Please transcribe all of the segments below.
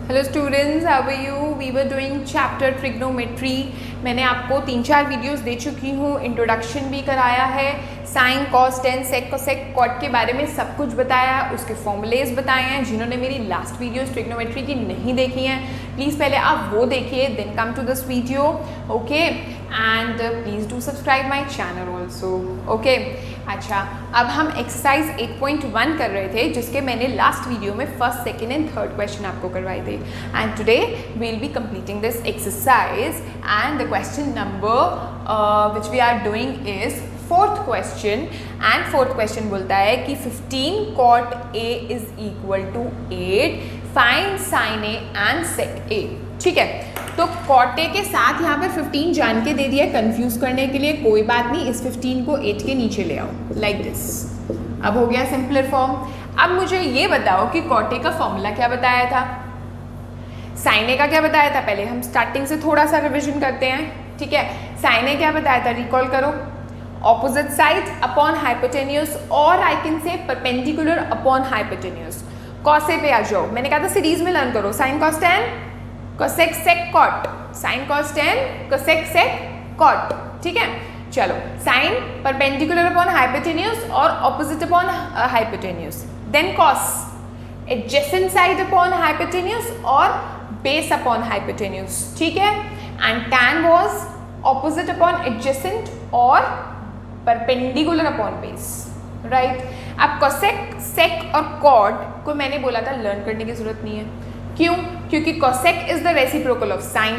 Hello students, how are you? We were doing chapter trigonometry. मैंने आपको 3-4 videos दे चुकी हूँ, इंट्रोडक्शन भी कराया है, sine cos tan sec cosec cot के बारे में सब कुछ बताया, उसके फॉर्मूलेज बताए हैं। जिन्होंने मेरी लास्ट वीडियोस ट्रिग्नोमेट्री की नहीं देखी हैं, प्लीज़ पहले आप वो देखिए, then come to this video, okay. And please do subscribe my channel also, okay. अच्छा, अब हम एक्सरसाइज 8.1 कर रहे थे, जिसके मैंने लास्ट वीडियो में first, second and third question आपको करवाए थे। And today we will be completing this exercise and the question number which we are doing is fourth question. And fourth question बोलता है कि 15 cot A is equal to 8, find sine A and sec A। ठीक है, तो cot A के साथ यहाँ पर 15 जान के दे दिया है, कंफ्यूज करने के लिए। कोई बात नहीं, इस 15 को 8 के नीचे ले आओ लाइक दिस। अब हो गया सिंपलर फॉर्म। अब मुझे ये बताओ कि cot A का फॉर्मूला क्या बताया था, साइन A का क्या बताया था। पहले हम स्टार्टिंग से थोड़ा सा रिविजन करते हैं, ठीक है। साइन A क्या बताया था, रिकॉल करो, ऑपोजिट साइड अपॉन हाइपोटेन्यूज, और I can say perpendicular upon hypotenuse. Cos A पे आ जाओ, मैंने कहा था सीरीज में लर्न करो, sine cos tan cosec sec cot, sine cos tan cosec sec cot, ठीक है। चलो, साइन परपेंडिकुलर अपॉन हाइपोटेन्यूज और opposite upon hypotenuse, then cos adjacent side upon hypotenuse और बेस अपॉन हाइपोटेन्यूज, ठीक है। And tan was opposite upon adjacent और perpendicular upon base, right. अब cosec, sec और कॉट को मैंने बोला था लर्न करने की जरूरत नहीं है। क्यों? क्योंकि cosec is the reciprocal of sine,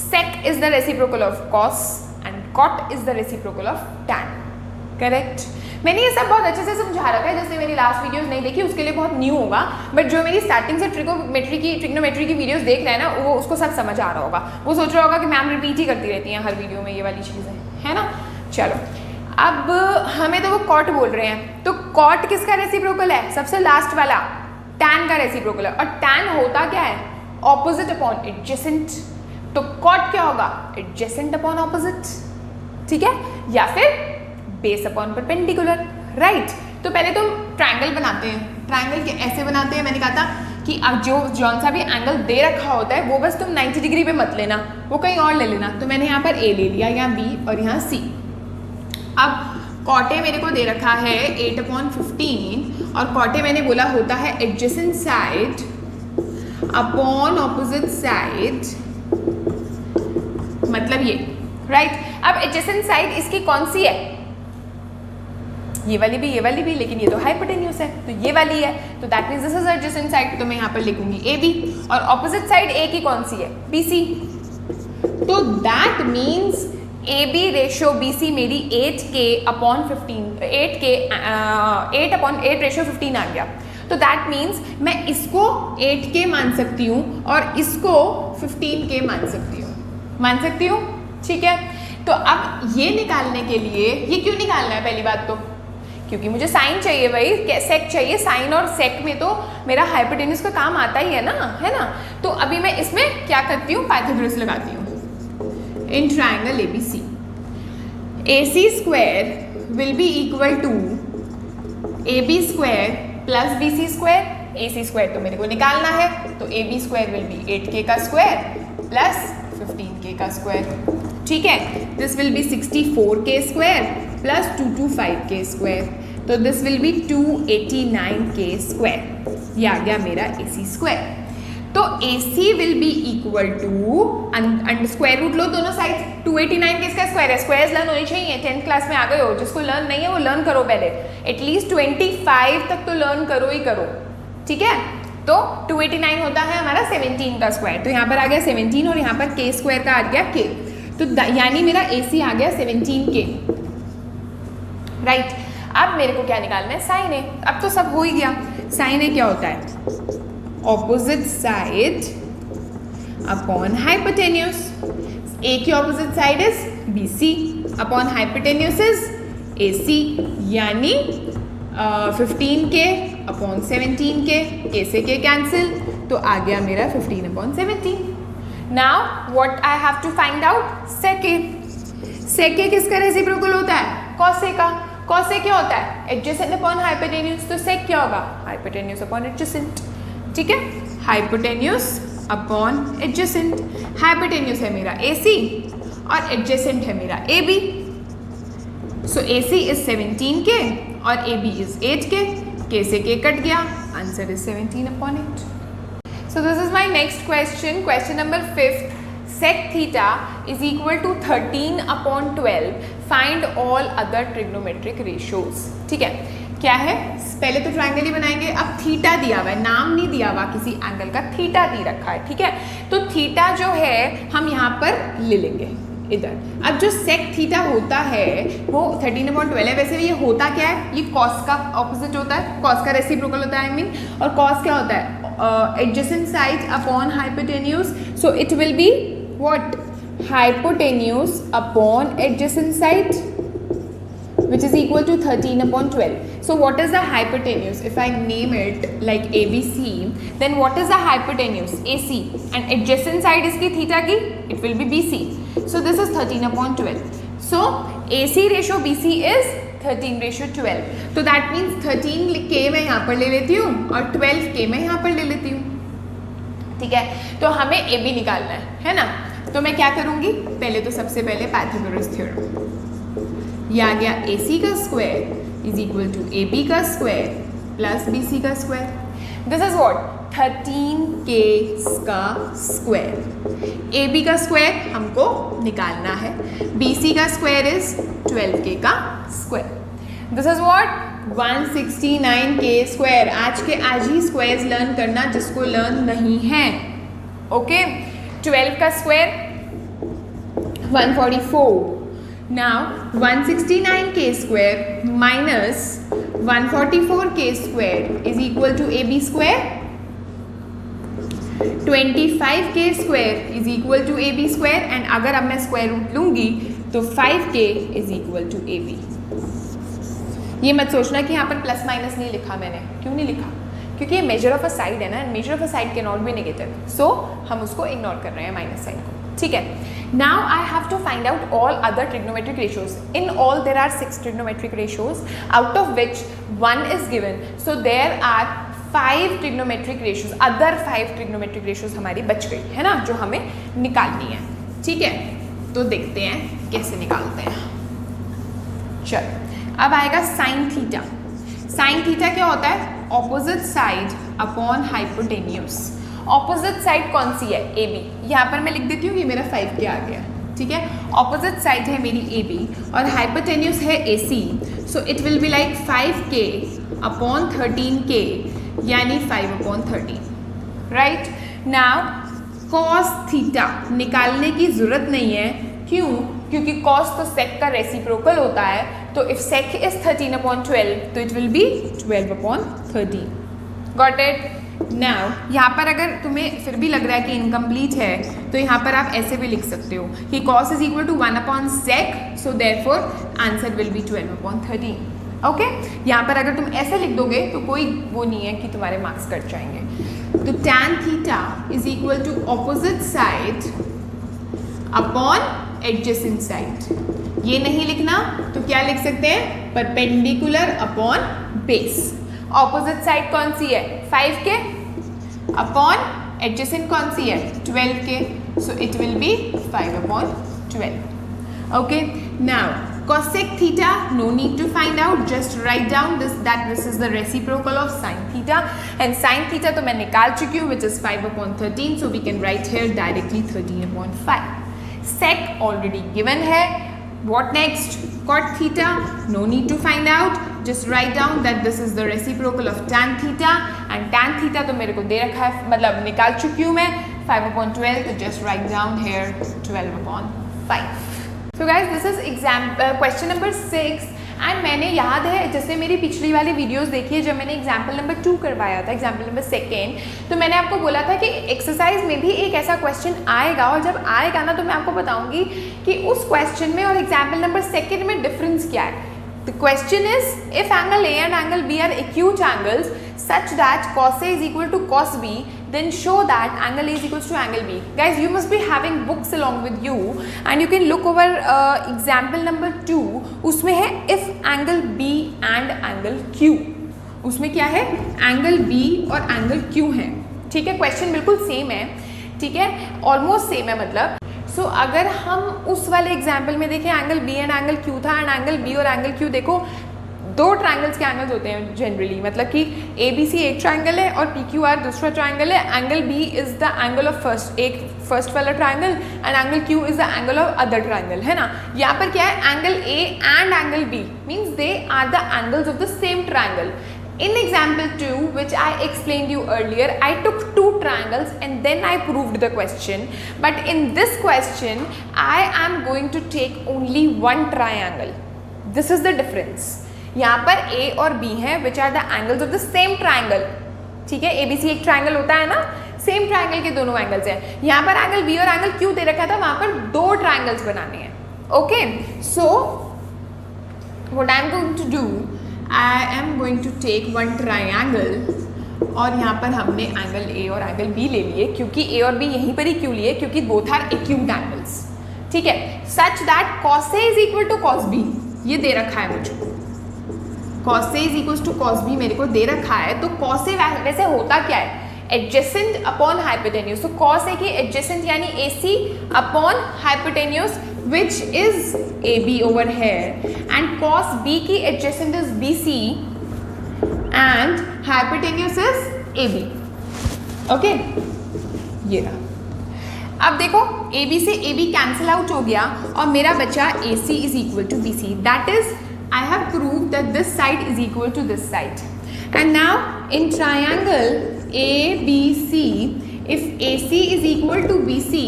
sec is the reciprocal of cos and cot is the reciprocal of tan, correct. मैंने ये सब बहुत अच्छे से समझा रखा है, जिसने मेरी लास्ट वीडियोस नहीं देखी उसके लिए बहुत न्यू होगा, बट जो मेरी स्टार्टिंग से ट्रिग्नोमेट्री की वीडियोस देख रहे हैं ना, वो उसको सब समझ आ रहा होगा। वो सोच रहा होगा कि मैम रिपीट ही करती रहती हैं हर वीडियो में ये वाली चीज़ें, है ना। चलो, अब हमें तो वो कॉट बोल रहे हैं, तो कॉट किसका रेसिप्रोकल है? सबसे लास्ट वाला टैन का रेसिप्रोकल है। और टैन होता क्या है? Opposite upon adjacent. तो कॉट क्या होगा? एडजेसेंट अपॉन ऑपोजिट, ठीक है, या फिर बेस अपॉन परपेंडिकुलर, राइट। तो पहले तो ट्रायंगल बनाते हैं। ट्रायंगल के ऐसे बनाते हैं, मैंने कहा था कि अब जो जौन सा भी एंगल दे रखा होता है वो बस तुम 90 डिग्री पे मत लेना, वो कहीं और ले लेना। तो मैंने यहाँ पर A ले लिया, यहाँ B और यहाँ C। अब कॉट A मेरे को दे रखा है 8/15 और कॉट A मैंने बोला होता है adjacent side upon opposite side, मतलब ये, राइट। अब एडजेसेंट साइड इसकी कौन सी है? ये वाली भी, ये वाली भी, लेकिन ये तो हाइपोटेन्यूज है तो ये वाली है, तो that means this is adjacent side. तो मैं यहाँ पर लिखूंगी AB, और ऑपोजिट साइड A की कौन सी है? BC। तो that means AB ratio BC मेरी 8/15, 8 रेशो 15 आ गया। तो दैट मीन्स मैं इसको 8K मान सकती हूँ और इसको 15K मान सकती हूँ, ठीक है। तो अब ये निकालने के लिए, ये क्यों निकालना है? पहली बात तो क्योंकि मुझे साइन चाहिए भाई, सेक चाहिए। साइन और सेक में तो मेरा हाइपोटेन्यूज का काम आता ही है ना। तो अभी मैं इसमें क्या करती हूँ, पाइथागोरस लगाती हूँ। In triangle ABC, AC square will be equal to AB square plus BC square। AC square तो मेरे को निकालना है, तो AB square will be 8K का स्क्वायर प्लस 15K का स्क्वायर, ठीक है। This will be 64K square plus 225K square, तो this will be 289K square. ये आ गया मेरा AC स्क्वायर। तो AC will be equal to square root लो दोनों साइड। 289 किसका स्क्वायर है? स्क्वायर्स लर्न होनी चाहिए, 10th क्लास में आ गए हो। जिसको लर्न नहीं है वो लर्न करो, पहले एटलीस्ट 25 तक तो लर्न करो ही करो, ठीक है। तो 289 होता है हमारा 17 का स्क्वायर, तो यहाँ पर आ गया 17 और यहाँ पर K स्क्वायर का आ गया K, तो यानी मेरा AC आ गया 17K, राइट। अब मेरे को क्या निकालना है? Sine A। अब तो सब हो ही गया। साइन A क्या होता है? Opposite side upon hypotenuse. A की opposite side is BC upon hypotenuse is AC, यानी 15K अपॉन 17K, K से K कैंसिल, तो आ गया मेरा 15/17। Now what I have to find out? Sec A। Sec A किसका रेसिप्रोकल होता है? कॉस A का। कॉस A क्या होता है? Adjacent upon hypotenuse. तो सेक क्या होगा? हाइपोटेन्यूज अपॉन एडजेसेंट, ठीक है। Hypotenuse upon adjacent. हाइपोटेन्यूज है मेरा AC और एडजेसेंट है मेरा AB। So AC is 17K और AB इज 8K। K से K कट गया, answer is 17/8। So this is my next question, question number 5th. Sec theta is equal to 13/12. Find all other trigonometric ratios. ठीक है, क्या है? पहले तो triangle ही बनाएंगे। अब थीटा दिया हुआ है, नाम नहीं दिया हुआ किसी एंगल का, थीटा दी रखा है। ठीक है, तो थीटा जो है हम यहाँ पर ले लेंगे इधर। अब जो सेक थीटा होता है वो 13/12 है। वैसे ये होता क्या है? ये कॉस का ऑपोजिट होता है, कॉस का रेसिप्रोकल होता है, आई मीन। और कॉस क्या होता है? Adjacent side upon hypotenuse. So it will be what? Hypotenuse upon adjacent side, which is equal to 13/12. So what is the hypotenuse? If I name it like ABC, then what is the hypotenuse? AC, and adjacent side इसकी theta की, it will be BC. So this is 13/12. So AC ratio BC is 13/12. तो that means 13K मैं यहाँ पर ले लेती हूँ और 12K मैं यहाँ पर ले लेती हूँ। ठीक है, तो हमें AB निकालना है ना? तो मैं क्या करूँगी? पहले तो सबसे पहले पाइथागोरस थ्योरम, ये आ गया AC का square is equal to AB का स्क्वायर प्लस BC का square. This is what? 13K का स्क्वायर। AB का स्क्वायर हमको निकालना है, BC का स्क्वायर इज 12K का square. This is what? 169K square. आज के आज ही स्क्वायर्स लर्न करना जिसको लर्न नहीं है। ओके, 12 का square 144। Now 169K square minus 144K square is equal to AB square. 25K square is equal to AB square, and अगर अब मैं स्क्वायर रूट लूँगी तो 5K is equal to AB। ये मत सोचना कि यहाँ पर प्लस माइनस नहीं लिखा मैंने। क्यों नहीं लिखा? क्योंकि ये मेजर ऑफ अ साइड है ना, measure of a side can not be negative, so हम उसको इग्नोर कर रहे हैं माइनस साइड को। ठीक है, now I have to find out all other trigonometric ratios. In all there are 6 trigonometric ratios, out of which 1 is given. So there are 5 trigonometric ratios, other 5 trigonometric ratios हमारी बच गई है ना, जो हमें निकालनी है। ठीक है, तो देखते हैं कैसे निकालते हैं। चल, अब आएगा साइन थीटा। साइन थीटा क्या होता है? Opposite side upon hypotenuse. Opposite side कौन सी है? AB। यहाँ पर मैं लिख देती हूँ, ये मेरा 5K आ गया। ठीक है, ऑपोजिट साइड है मेरी AB और हाइपोटेन्यूज है AC। So it will be like 5K upon 13K, यानी 5/13। राइट, नाउ कॉस थीटा निकालने की जरूरत नहीं है। क्यों? क्योंकि कॉस तो सेक का रेसिप्रोकल होता है, तो इफ सेक इज 13/12 तो it will be 12/13। Got it? Now यहाँ पर अगर तुम्हें फिर भी लग रहा है कि इनकम्प्लीट है तो यहाँ पर आप ऐसे भी लिख सकते हो कि cos is equal to 1/sec, so therefore answer will be 12/13। Okay, यहाँ पर अगर तुम ऐसे लिख दोगे तो कोई वो नहीं है कि तुम्हारे मार्क्स कट जाएंगे। तो tan theta is equal to opposite side upon adjacent side. ये नहीं लिखना तो क्या लिख सकते हैं? Perpendicular upon base. Opposite side कौन सी है? 5K अपॉन एडजेसेंट कौन सी है? 12K, so it will B 5/12। Okay, now cosec theta, no need to find out, just write down this is the reciprocal of sin theta, and sin theta तो मैं निकाल चुकी हूँ, which is 5/13, so we can write here directly 13/5। sec already given है। What next? Cot theta, no need to find out, just write down that this is the reciprocal of tan theta, and tan theta तो मेरे को दे रखा है, मतलब निकाल चुकी हूँ मैं 5/12, तो just write down here 12/5। So guys, this is question number 6, and मैंने याद है जैसे मेरी पिछली वाली वीडियोस देखी है, जब मैंने एग्जाम्पल नंबर 2 करवाया था, एग्जाम्पल नंबर 2, तो मैंने आपको बोला था कि एक्सरसाइज में भी एक ऐसा क्वेश्चन आएगा, और जब आएगा ना तो मैं आपको बताऊंगी कि उस क्वेश्चन में और एग्जाम्पल नंबर 2 में डिफरेंस क्या है। The question is, if angle A and angle B are acute angles such that cos A is equal to cos B, then show that angle A is equal to angle B. Guys, you must be having books along with you, and you can look over example number 2. उसमें है if angle B and angle Q. उसमें क्या है? angle B और angle Q है। ठीक है, question बिल्कुल सेम है। ठीक है, ऑलमोस्ट सेम है मतलब। सो अगर हम उस वाले एग्जाम्पल में देखें, angle B and angle Q था, एंड एंगल बी और एंगल क्यू देखो दो ट्राइंगल्स के एंगल्स होते हैं जनरली, मतलब कि ए बी सी एक ट्राइंगल है और पी क्यू आर दूसरा ट्राइंगल है। Angle B is the angle of first वाला triangle and angle Q is the angle of other triangle, है ना। यहाँ पर क्या है, angle A and angle B means they are the angles of the same triangle. In example 2, which I explained you earlier, I took two triangles and then I proved the question. But in this question, I am going to take only one triangle. This is the difference. यहाँ पर A और B हैं, which are the angles of the same triangle. ठीक है, ABC एक triangle होता है ना, same triangle के दोनों angles हैं। यहाँ पर angle B और angle Q दे रखा था, वहाँ पर दो triangles बनाने हैं। Okay, so what I am going to do, I am going to take one triangle और यहाँ पर हमने एंगल A और एंगल B ले लिए, क्योंकि A और B यहीं पर ही क्यों लिए, क्योंकि बोथ आर एक्यूट एंगल्स, ठीक है। Such that cos A is equal to cos B, ये दे रखा है मुझको, cos A is equal to cos B मेरे को दे रखा है। तो cos A वैसे होता क्या है, एडजेसेंट अपॉन हाइपोटेन्यूज। तो cos A की एडजेसेंट यानी AC upon hypotenuse which is AB over here, and cos B की adjacent is BC and hypotenuse is AB, okay, ये रहा। अब देखो AB से AB कैंसिल आउट हो गया और मेरा बचा AC is equal to BC, that is I have proved that this side is equal to this side. And now in triangle ABC, if AC is equal to BC,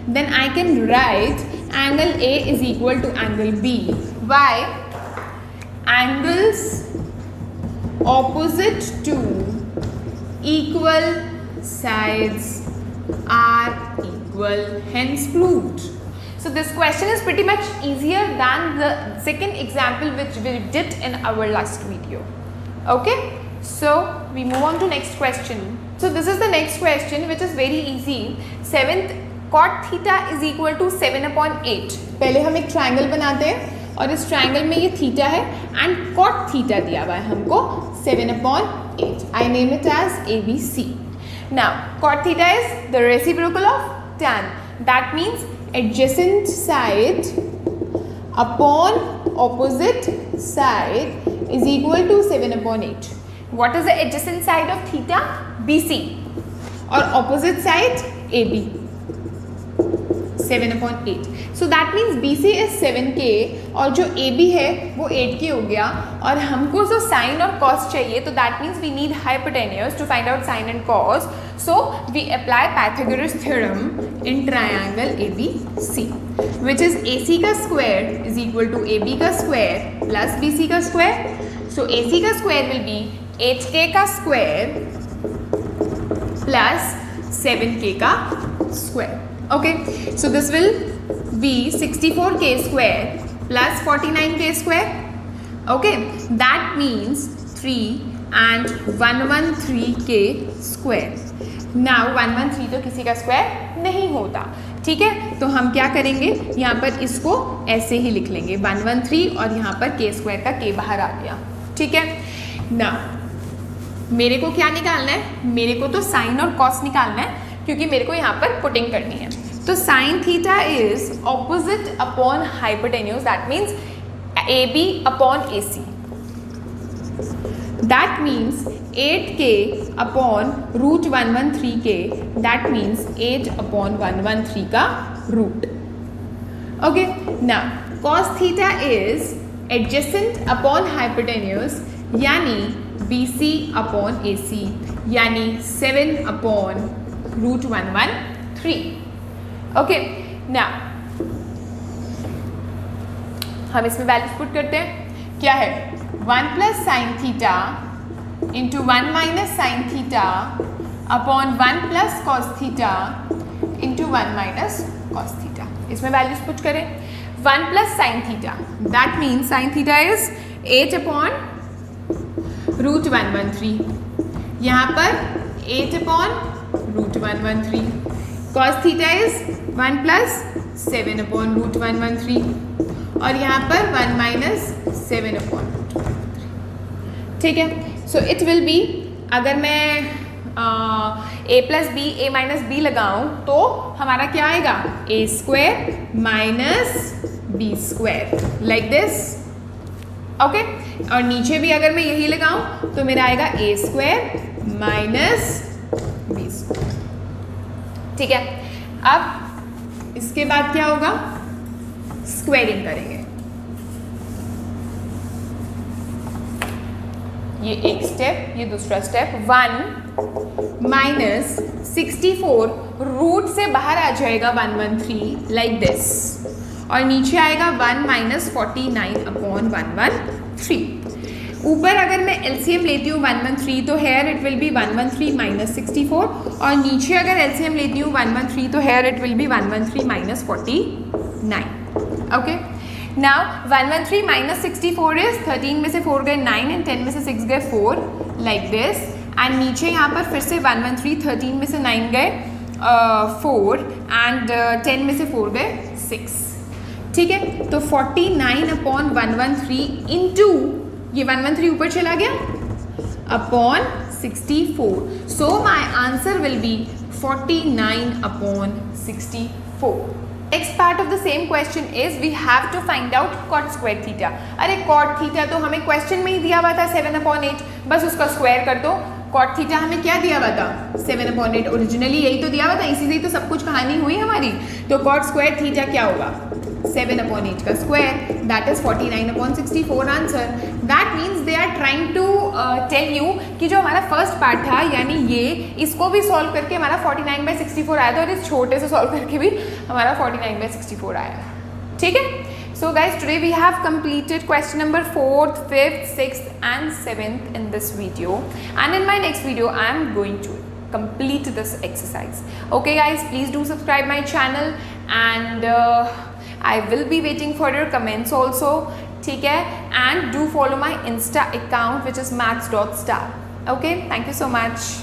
then I can write angle A is equal to angle B. Why? Angles opposite to equal sides are equal, hence proved. So this question is pretty much easier than the second example which we did in our last video. Okay, so we move on to next question. So this is the next question which is very easy. Seventh, cot theta is equal to 7/8. पहले हम एक triangle बनाते हैं और इस triangle में ये theta है एंड cot थीटा दिया हुआ है हमको 7/8. I name it as ABC. Now cot theta is the reciprocal of tan. That means adjacent side upon opposite side is equal to 7/8. What is the adjacent side of theta? BC. और opposite side AB. 7/8. So that means BC is 7K और जो AB है वो 8K हो गया, और हमको जो साइन और कॉस चाहिए, तो that means we need hypotenuse to find out sin and cos. So we apply Pythagoras theorem in triangle ABC, which is AC का square is equal to AB का square plus BC का square. So AC का square will be 8K का square plus 7K का square. Okay, so this will be 64K square plus 49K square. Okay, that means 3 and 113K square. Now 113 तो किसी का square नहीं होता, ठीक है। तो हम क्या करेंगे, यहाँ पर इसको ऐसे ही लिख लेंगे 113 और यहाँ पर K स्क्वायर का K बाहर आ गया, ठीक है ना। मेरे को क्या निकालना है, मेरे को तो साइन और कॉस निकालना है, क्योंकि मेरे को यहाँ पर पुटिंग करनी है। तो sign theta is opposite upon hypotenuse, that means AB upon AC. That means 8K upon root 113K, that means 8 upon 113 का root. Okay, now cos theta is adjacent upon hypotenuse, यानी BC upon AC, यानी 7 upon root 113. Okay, now हम इसमें values put करते हैं, क्या है 1 plus sine theta into 1 minus sine theta upon 1 plus cos theta into 1 minus cos theta. इसमें values put करें 1 plus sine theta, that means sine theta is 8 upon root 113, यहाँ पर 8 upon root 113, cos theta is 1 plus 7 upon root 113 और यहाँ पर 1 minus 7 upon root 113, ठीक है। So it will be, अगर मैं A plus B A minus B लगाऊं तो हमारा क्या आएगा A square minus B square like this okay. और नीचे भी अगर मैं यही लगाऊं तो मेरा आएगा A square minus B square. ठीक है, अब इसके बाद क्या होगा, स्क्वायरिंग करेंगे। ये एक स्टेप, ये दूसरा स्टेप। 1 माइनस 64 रूट से बाहर आ जाएगा 113 लाइक दिस, और नीचे आएगा 1 माइनस 49 अपॉन 113। ऊपर अगर मैं एलसीएम लेती हूँ 113 तो here it will be 113 minus 64, और नीचे अगर एलसीएम लेती हूँ 113 तो here it will be 113 minus 49। Okay, now 113 minus 64 is 13 में से 4 गए 9 एंड 10 में से 6 गए 4 लाइक दिस, एंड नीचे यहाँ पर फिर से 113 13 में से 9 गए 4 एंड 10 में से 4 गए 6। ठीक है, तो 49 अपॉन 113 इंटू ये 113 ऊपर चला गया upon 64, so my answer will be 49 upon 64। Next part of the same question is we have to find out cot square theta. अरे कॉट थीटा तो हमें क्वेश्चन में ही दिया हुआ था 7/8, बस उसका स्क्वायर कर दो। कॉट थीटा हमें क्या दिया हुआ था 7/8, ओरिजिनली यही तो दिया हुआ था, इसी से ही तो सब कुछ कहानी हुई हमारी। तो कॉट स्क्वायर थीटा क्या होगा 7/8 का square, that is 49/64 answer. That means they are trying to tell you कि जो हमारा फर्स्ट पार्ट था यानी ये, इसको भी सॉल्व करके हमारा 49/64 आया था, और इस छोटे से सॉल्व करके भी हमारा 49/64 आया। ठीक है, so guys today we have completed question number 4th, 5th, 6th and 7th in this video, and in my next video I am going to complete this exercise. Okay guys, please do subscribe my channel, and I will be waiting for your comments also. ठीक है, and do follow my Insta account which is maths.star. Okay, thank you so much.